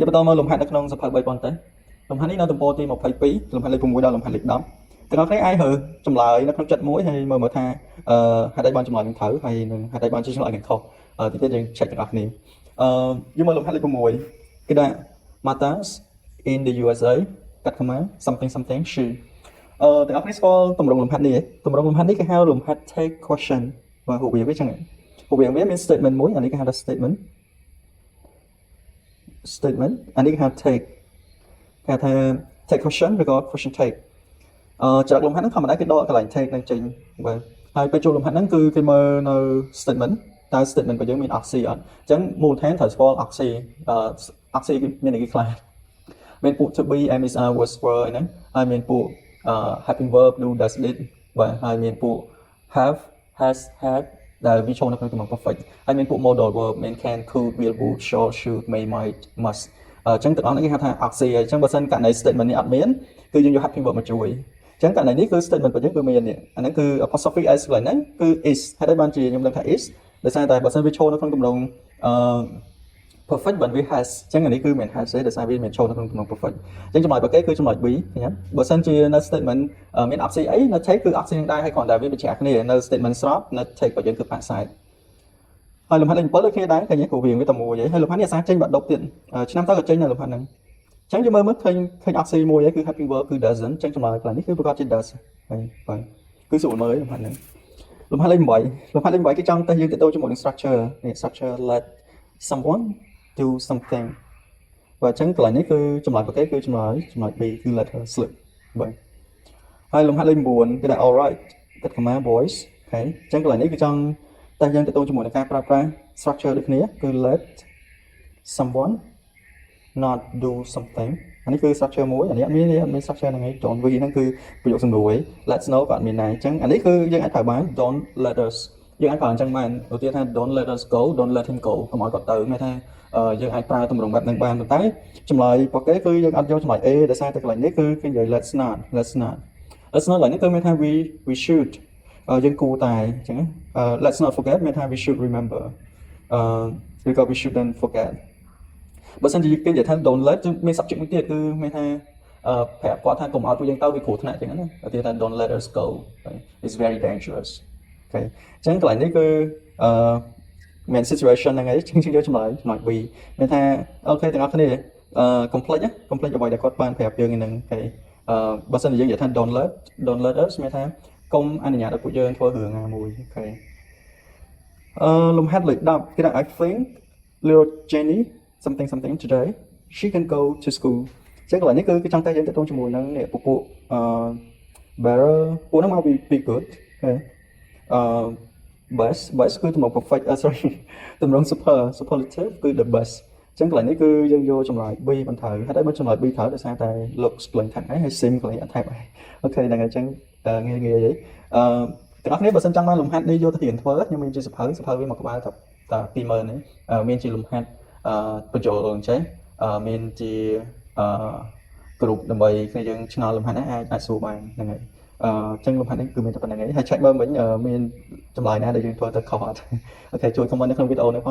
យកបន្តមកលំហាត់នៅក្នុងសភៅ3ប៉ុណ្ណេះលំហាត់នេះនៅទំព័រទី22លំហាត់លេខ6ដល់លំហាត់លេខ10ទាំងអស់គ្នាអាចរើចម្លើយនៅក្នុងចិត្តមួយហើយមើលថាហេតុអីបានចម្លើយនឹងត្រូវហើយនឹងហេតុអីបានជាឆ្លើយនឹងខុសទីទៀតយើង check ទាំងអស់គ្នាយើងមើលលំហាត់លេខ6គេដាក់ Matas in the USA កាត់ខមា something something she ទាំងអស់គ្នាស្គាល់ទម្រង់លំហាត់នេះទេទម្រង់លំហាត់នេះគេហៅលំហាត់ take question បាទរូបវាចឹងរូបវាមាន statement មួយអានេះគេហៅថា statement អានេះគេហៅ take គេថា take question ឬក៏ question take ច្រកលំហាត់ហ្នឹងធម្មតាគេដកកន្លែង take នឹងចេញបាទហើយពេលចូលលំហាត់ហ្នឹងគឺគេមើលនៅ statement តើ statement របស់យើងមាន oxy អត់អញ្ចឹងមូលដ្ឋានត្រូវស្គាល់ oxy oxy មានន័យខ្លះមានពួក to be am is are was were ហ្នឹងហើយមានពួកhelping verb do does did បាទហើយមានពួក have has had ដែលវាចូលនៅក្នុងទម្រង់ perfect ហើយមានពួក modal verb មាន can could will would shall should may might must អញ្ចឹងទាំងអស់នេះគេហៅថា oxy អញ្ចឹងបើសិនករណី statement នេះអត់មានគឺយើងយក helping verb មកជួយអញ្ចឹងករណីនេះគឺ statement របស់យើងគឺមាននេះអាហ្នឹងគឺ apostrophe s កន្លែងហ្នឹងគឺ is ហើយដែរបានជាខ្ញុំដឹងថា is ដោយសារតែបើសិនវាចូលនៅក្នុងទម្រង់perfect បើវា has អញ្ចឹងអានេះគឺមិន has ទេដោយសារវាមានចូលនៅក្នុងទម្រង់ perfect អញ្ចឹងចម្លើយរបស់គេគឺចម្លើយ B ឃើញទេបើសិនជានៅ statement មាន oxy អីនៅ take គឺ oxy នឹងដែរហើយគ្រាន់តែវាបញ្ជាក់គ្នានៅ statement ស្របនៅ take របស់យើងគឺ pass side ហើយលំហាត់លេខ7ដូចគ្នាដែរឃើញទេព្រោះវាតែមួយឯងហើយលំហាត់នេះអាសាចេញបាត់ដប់ទៀតឆ្នាំតើក៏ចេញដែរលំហាត់ហ្នឹងអញ្ចឹងយើងមើលឃើញ oxy មួយឯងគឺ helping verb គឺ doesn't អញ្ចឹងចម្លើយកន្លែងនេះគឺប្រកាសជា does ហើយបាទគឺស្រួលមើលលំហាត់ហ្នឹងលំហាត់លេខ8លំហាត់លេខ8គេចង់តែយើងទៅដូរជាមួយនឹង structure នេះ structure let someone do something បាទអញ្ចឹងកន្លែងនេះគឺចម្លើយរបស់គេគឺចម្លើយ B គឺ let her slip បាទហើយលំហាត់លេខ9គេដាក់ all right កាត់ comma boys អូខេអញ្ចឹងកន្លែងនេះគឺចង់តែយើងទៅដូរជាមួយនឹងការប្រើប្រាស់ structure ដូចគ្នាគឺ let someone not do something អានេះគឺ structure មួយអានេះអត់មាន structure ហ្នឹងឯង don't we ហ្នឹងគឺប្រយោគសំដួល let's know ក៏អត់មានដែរអញ្ចឹងអានេះគឺយើងអាចប្រើបាន don't let us យើងអាចប្រើអញ្ចឹងបានឧទាហរណ៍ថា don't let us go don't let him go កុំឲ្យគាត់ទៅមានថាយើងអាចប្រើទម្រង់បែបហ្នឹងបានប៉ុន្តែចម្លើយរបស់គេគឺយើងអត់យកចម្លើយ A ដោយសារតែកន្លែងនេះគឺគេនិយាយ let's not កន្លែងនេះគឺមានថា we should យើងគួរតែអញ្ចឹងlet's not forget មានថា we should remember ឬក៏ we shouldn't forget បើសិនជាគេនិយាយថា don't let មាន subject មួយទៀតគឺមានថាប្រាប់គាត់ថាកុំឲ្យពួកយើងទៅវាគ្រោះថ្នាក់អញ្ចឹងណាឧទាហរណ៍ថា don't let us go it's very dangerous អូខេអញ្ចឹងកន្លែងនេះគឺមាន situation ហ្នឹងឯងជាងយកចម្លើយ B មានថាអូខេទាំងអស់គ្នាcomplete អ្វីដែលគាត់បានប្រាប់យើងហ្នឹងអូខេបើសិនជាយើងនិយាយថា don't let us មានថាកុំអនុញ្ញាតឲ្យពួកយើងធ្វើរឿងណាមួយអូខេលំហាត់លេខ10គេថា I think little Jenny something today she can go to school អញ្ចឹងកន្លែងនេះគឺចង់តែយើងទៅជាមួយនឹងពួកbetter ពួកហ្នឹងមកពី good អូខេbest គឺទម្រង់ perfect sorry ទម្រង់ superlative គឺ the best អញ្ចឹងកន្លែងនេះគឺយើងយកចម្លើយ B មិនត្រូវហើយតែបើចម្លើយ B ត្រូវដោយសារតែ look កន្លែងថាហើយ sim កន្លែងអត់ថែបហើយអូខេហ្នឹងហើយអញ្ចឹងងាយហីទាំងអស់គ្នាបើសិនចង់បានលំហាត់នេះយកទៅរៀនធ្វើខ្ញុំមានជាសភៅវាមកក្បាលតែ20000នេះមានជាលំហាត់បញ្ចូលអញ្ចឹងមានជាក្រុមដើម្បីគ្នាយើងឆ្ងល់លំហាត់នេះអាចសួរបានហ្នឹងហើយអញ្ចឹងលំហាត់នេះគឺមានតែប៉ុណ្្នឹងឯងហើយ check មើលវិញមានចម្លើយណាដែលយើងធ្វើទៅខុសអត់អូខេជួយ comment នៅក្នុងវីដេអូនេះផង